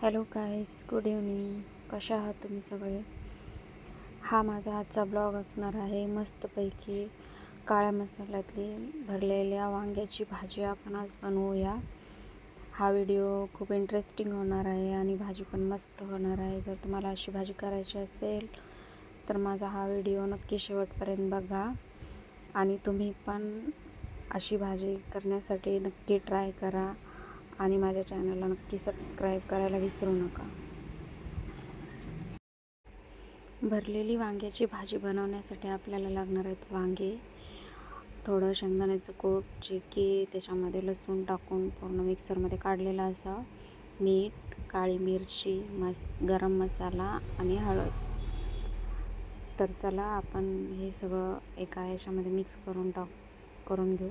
Hello guys, good evening. कशा आहात तुम्ही सगळे? हा माझा आजचा ब्लॉग असणार आहे. मस्तपैकी काळ्या मसाल्यातली भरलेल्या वांग्याची भाजी आपण आज बनवूया. हा व्हिडिओ खूप इंटरेस्टिंग होणार आहे आणि भाजी पण मस्त होणार आहे. जर तुम्हाला अशी भाजी करायची असेल तर माझा हा व्हिडिओ नक्की शेवटपर्यंत बघा आणि तुम्ही पण अशी भाजी करण्यासाठी नक्की ट्राय करा आणि माझ्या चॅनलला नक्की सबस्क्राईब करायला विसरू नका. भरलेली वांग्याची भाजी बनवण्यासाठी आपल्याला लागणार आहेत वांगे, थोडं शेंगदाण्याचं कूट, जे की त्याच्यामध्ये लसूण टाकून पूर्ण मिक्सरमध्ये काढलेला असा, मीठ, काळी मिरची, गरम मसाला आणि हळद. तर चला आपण हे सगळं एका याच्यामध्ये मिक्स करून घेऊ.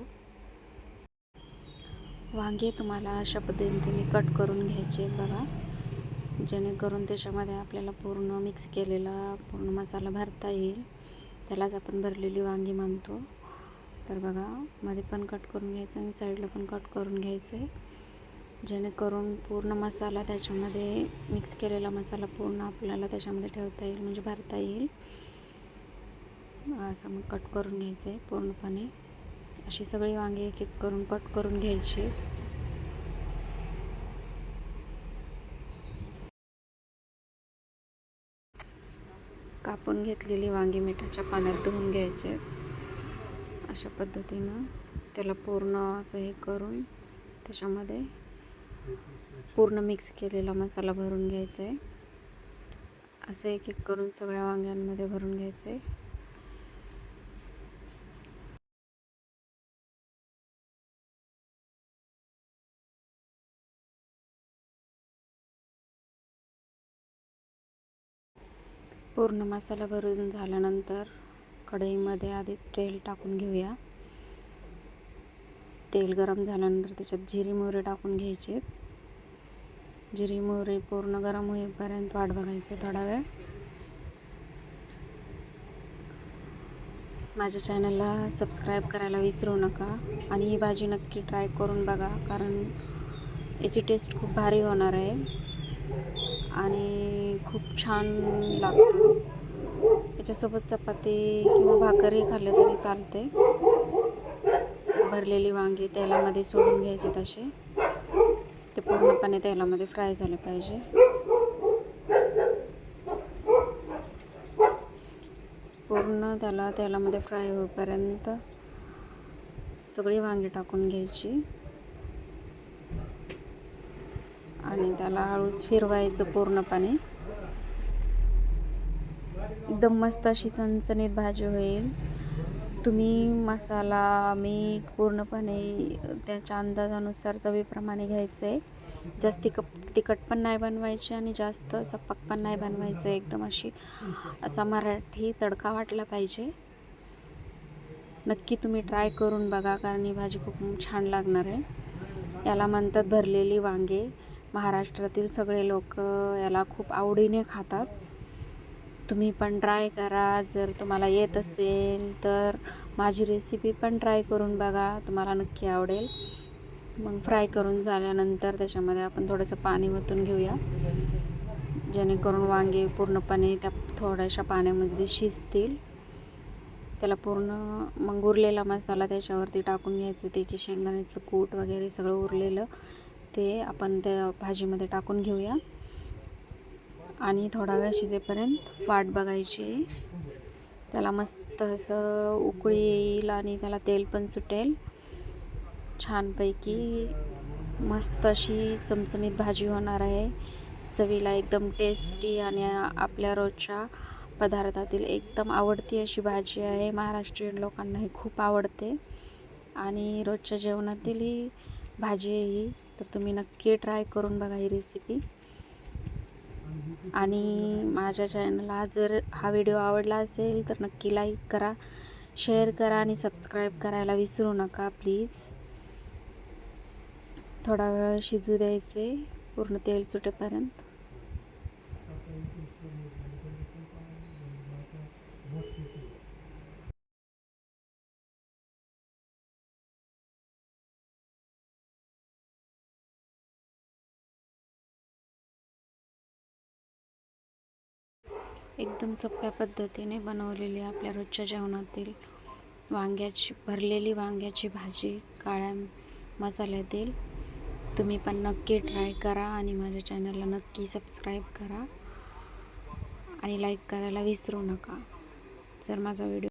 वांगे तुम्हाला अशा पद्धतीने कट करून घ्यायचे बघा, जेणेकरून त्याच्यामध्ये आपल्याला पूर्ण मिक्स केलेला पूर्ण मसाला भरता येईल. त्यालाच आपण भरलेली वांगी म्हणतो. तर बघा, मध्ये पण कट करून घ्यायचं आणि साईडला पण कट करून घ्यायचं आहे, जेणेकरून पूर्ण मसाला त्याच्यामध्ये मिक्स केलेला मसाला पूर्ण आपल्याला त्याच्यामध्ये ठेवता येईल, म्हणजे भरता येईल. असं मग कट करून घ्यायचं आहे पूर्णपणे. अशी सगळी वांगी एक एक करून कट करून घ्यायची. कापून घेतलेली वांगी मिठाच्या पाण्यात धुवून घ्यायचे. अशा पद्धतीनं त्याला पूर्ण असं हे करून त्याच्यामध्ये पूर्ण मिक्स केलेला मसाला भरून घ्यायचा आहे. असं एक एक करून सगळ्या वांग्यांमध्ये भरून घ्यायचं आहे. पूर्ण मसाला भरून झाल्यानंतर कढईमध्ये आधी तेल टाकून घेऊया. तेल गरम झाल्यानंतर त्याच्यात जिरी मोहरी टाकून घ्यायचे. जिरी मोहरी पूर्ण गरम होईपर्यंत वाट बघायचं थोडा वेळ. माझ्या चॅनलला सबस्क्राईब करायला विसरू नका आणि ही भाजी नक्की ट्राय करून बघा, कारण याची टेस्ट खूप भारी होणार आहे आणि खूप छान लागतं. याच्यासोबत चपाती किंवा भाकरी खाल्ले तरी चालते. भरलेली वांगी तेलामध्ये सोडून घ्यायचे, तसे ते पूर्णपणे तेलामध्ये फ्राय झाले पाहिजे. पूर्ण त्याला तेलामध्ये फ्राय होईपर्यंत सगळी वांगी टाकून घ्यायची आणि त्याला हळूच फिरवायचं पूर्णपणे. एकदम मस्त अशी चणचणीत भाजी होईल. तुम्ही मसाला, मीठ पूर्णपणे त्याच्या अंदाजानुसार चवीप्रमाणे घ्यायचं आहे. जास्त तिखट पण नाही बनवायचे आणि जास्त सपक पण नाही बनवायचं. एकदम असा मराठी तडका वाटला पाहिजे. नक्की तुम्ही ट्राय करून बघा, कारण ही भाजी खूप छान लागणार आहे. याला म्हणतात भरलेली वांगे. महाराष्ट्रातील सगळे लोक याला खूप आवडीने खातात. तुम्ही पण ट्राय करा. जर तुम्हाला येत असेल तर माझी रेसिपी पण ट्राय करून बघा, तुम्हाला नक्की आवडेल. मग फ्राय करून झाल्यानंतर त्याच्यामध्ये आपण थोडंसं पाणी ओतून घेऊया, जेणेकरून वांगे पूर्णपणे त्या थोड्याशा पाण्यामध्ये शिजतील. त्याला पूर्ण मग उरलेला मसाला त्याच्यावरती टाकून घ्यायचं. त्याची शेंगदाण्याचं कूट वगैरे सगळं उरलेलं ते आपण त्या भाजीमध्ये टाकून घेऊया आणि थोडा वेळ शिजेपर्यंत वाट बघायची. त्याला मस्त असं उकळी येईल आणि त्याला तेल पण सुटेल. छानपैकी मस्त अशी चमचमीत भाजी होणार आहे. चवीला एकदम टेस्टी आणि आपल्या रोजच्या पदार्थातील एकदम आवडती अशी भाजी आहे. महाराष्ट्रीयन लोकांना ही खूप आवडते आणि रोजच्या जेवणातील ही भाजी आहे ही. तर तुम्ही नक्की ट्राय करून बघा ही रेसिपी. आणि माझ्या चॅनलला जर हा व्हिडिओ आवडला असेल तर नक्की लाईक करा, शेअर करा आणि सबस्क्राईब करायला विसरू नका प्लीज. थोडा वेळ शिजू द्यायचे पूर्ण तेल सुटेपर्यंत. एकदम सोप्या पद्धतीने बनवलेली आपल्या रोजच्या जेवणातील भरलेली वांग्याची भाजी काळ्या मसाल्यातील. तुम्ही पण नक्की ट्राय करा आणि माझ्या चॅनलला नक्की सबस्क्राईब करा आणि लाईक करायला विसरू नका. जर माझा व्हिडिओ